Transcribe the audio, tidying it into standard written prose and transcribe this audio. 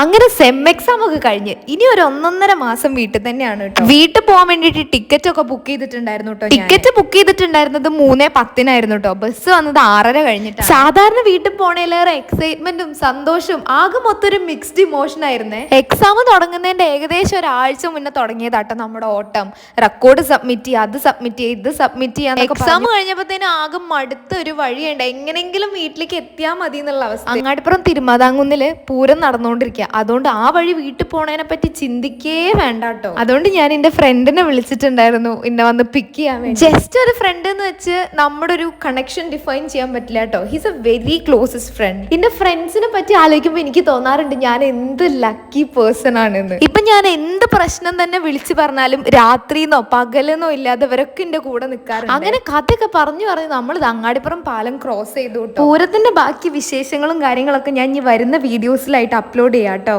അങ്ങനെ sem exam ഒക്കെ കഴിഞ്ഞ് ഇനി ഒരു 1.5 മാസം വീട്ടിൽ തന്നെയാണ് കേട്ടോ. വീട്ടിൽ പോകാൻ വേണ്ടിട്ട് ടിക്കറ്റ് ഒക്കെ ബുക്ക് ചെയ്തിട്ടുണ്ടായിരുന്നു കേട്ടോ. ടിക്കറ്റ് ബുക്ക് ചെയ്തിട്ടുണ്ടായിരുന്നത് 3:10 കേട്ടോ. ബസ് വന്നത് 6:30 കഴിഞ്ഞിട്ട്. സാധാരണ വീട്ടിൽ പോണേലേറെ എക്സൈറ്റ്മെന്റും സന്തോഷവും ആകെ മൊത്തം ഒരു മിക്സ്ഡ് ഇമോഷൻ ആയിരുന്നേ. എക്സാം തുടങ്ങുന്നതിന്റെ ഏകദേശം ഒരാഴ്ച മുന്നേ തുടങ്ങിയതാട്ടോ നമ്മുടെ ഓട്ടം. റെക്കോർഡ് സബ്മിറ്റ് ചെയ്യുക, അത് സബ്മിറ്റ് ചെയ്യുക, ഇത് സബ്മിറ്റ് ചെയ്യാൻ. എക്സാം കഴിഞ്ഞപ്പോഴത്തേനും ആകെ മടുത്ത ഒരു വഴിയുണ്ട്, എങ്ങനെങ്കിലും വീട്ടിലേക്ക് എത്തിയാൽ മതി എന്നുള്ള അവസ്ഥ. അങ്ങാടിപ്പുറം തിരുമാതാംകുന്നില് പൂരം നടന്നുകൊണ്ടിരിക്കുക. അതുകൊണ്ട് ആ വഴി വീട്ടിൽ പോണതിനെ പറ്റി ചിന്തിക്കേ വേണ്ട കേട്ടോ. അതുകൊണ്ട് ഞാൻ എന്റെ ഫ്രണ്ടിനെ വിളിച്ചിട്ടുണ്ടായിരുന്നു എന്നെ വന്ന് പിക്ക് ചെയ്യാൻ വേണ്ടി. ജസ്റ്റ് ഒരു ഫ്രണ്ട് എന്ന് വെച്ച് നമ്മുടെ ഒരു കണക്ഷൻ ഡിഫൈൻ ചെയ്യാൻ പറ്റില്ല കേട്ടോ. He's a very closest friend. എന്റെ ഫ്രണ്ട്സിനെ പറ്റി ആലോചിക്കുമ്പോൾ എനിക്ക് തോന്നാറുണ്ട് ഞാൻ എന്ത് ലക്കി പേഴ്സൺ ആണെന്ന്. ഇപ്പൊ ഞാൻ എന്ത് പ്രശ്നം തന്നെ വിളിച്ചു പറഞ്ഞാലും രാത്രിന്നോ പകലെന്നോ ഇല്ലാതെ ഇവരൊക്കെ എന്റെ കൂടെ നിൽക്കാറുണ്ട്. അങ്ങനെ കഥയൊക്കെ പറഞ്ഞു നമ്മൾ അങ്ങാടിപ്പുറം പാലം ക്രോസ് ചെയ്തു കേട്ടോ. പൂരത്തിന്റെ ബാക്കി വിശേഷങ്ങളും കാര്യങ്ങളൊക്കെ ഞാൻ ഇനി വരുന്ന വീഡിയോസിലായിട്ട് അപ്ലോഡ് ചെയ്യാം കേട്ടോ.